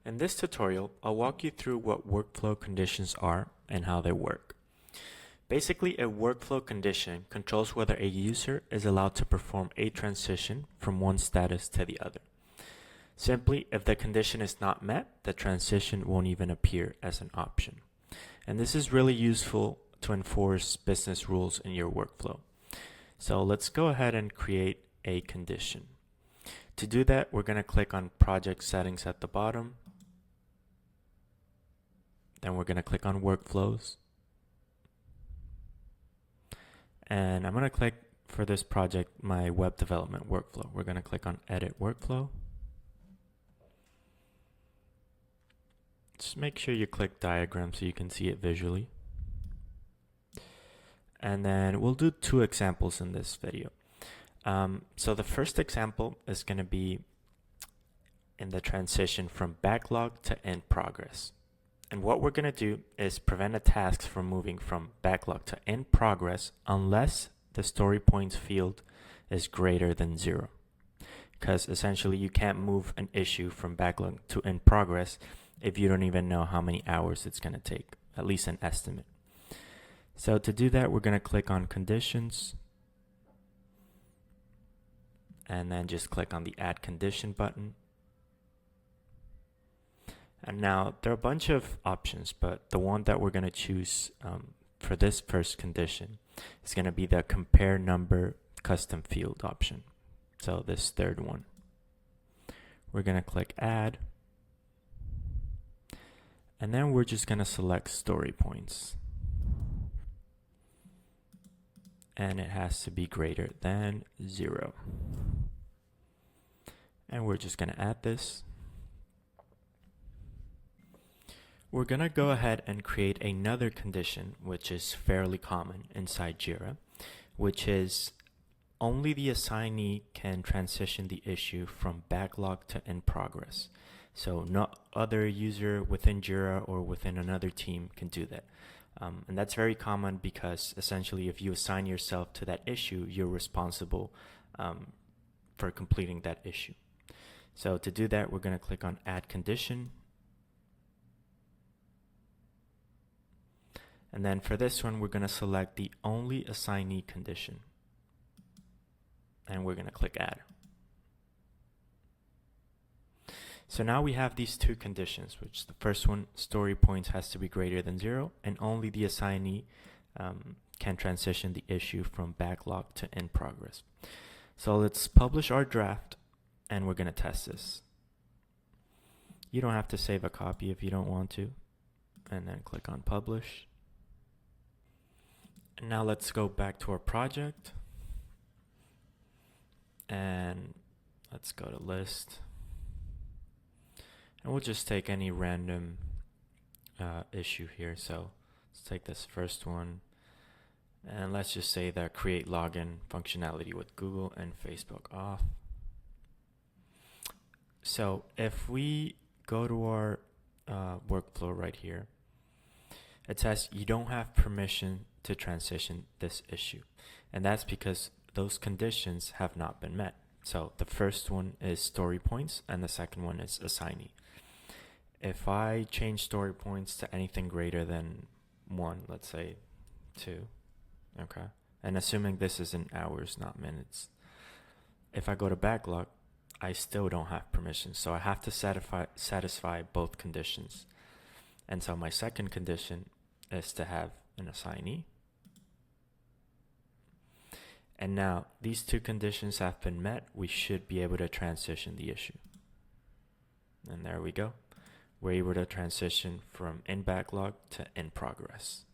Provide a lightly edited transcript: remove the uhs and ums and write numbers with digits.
In this tutorial, I'll walk you through what workflow conditions are and how they work. Basically, a workflow condition controls whether a user is allowed to perform a transition from one status to the other. Simply, if the condition is not met, the transition won't even appear as an option. And this is really useful to enforce business rules in your workflow. So let's go ahead and create a condition. To do that, we're going to click on Project Settings at the bottom. Then we're going to click on Workflows. And I'm going to click for this project, my web development workflow. We're going to click on Edit Workflow. Just make sure you click Diagram so you can see it visually. And then we'll do two examples in this video. So the first example is going to be in the transition from backlog to in progress. And what we're going to do is prevent a task from moving from backlog to in progress unless the story points field is greater than 0. Because essentially you can't move an issue from backlog to in progress if you don't even know how many hours it's going to take, at least an estimate. So to do that, we're going to click on Conditions and then just click on the Add Condition button. And now there are a bunch of options, but the one that we're going to choose for this first condition is going to be the Compare Number Custom Field option. So this third one. We're going to click Add. And then we're just going to select Story Points. And it has to be greater than 0. And we're just going to add this. We're going to go ahead and create another condition, which is fairly common inside Jira, which is only the assignee can transition the issue from backlog to in progress. So no other user within Jira or within another team can do that. And that's very common because essentially if you assign yourself to that issue, you're responsible for completing that issue. So to do that, we're going to click on Add Condition. And then for this one, we're going to select the Only Assignee condition. And we're going to click Add. So now we have these two conditions, which the first one, story points has to be greater than 0, and only the assignee can transition the issue from backlog to in progress. So let's publish our draft, and we're going to test this. You don't have to save a copy if you don't want to, and then click on Publish. And now let's go back to our project, and let's go to List. And we'll just take any random issue here. So let's take this first one. And let's just say that create login functionality with Google and Facebook off. So if we go to our workflow right here, it says you don't have permission to transition this issue. And that's because those conditions have not been met. So the first one is story points and the second one is assignee. If I change story points to anything greater than 1, let's say 2, okay, and assuming this is in hours, not minutes, if I go to backlog, I still don't have permission. So I have to satisfy both conditions. And so my second condition is to have an assignee. And now these two conditions have been met. We should be able to transition the issue. And there we go. We're able to transition from in backlog to in progress.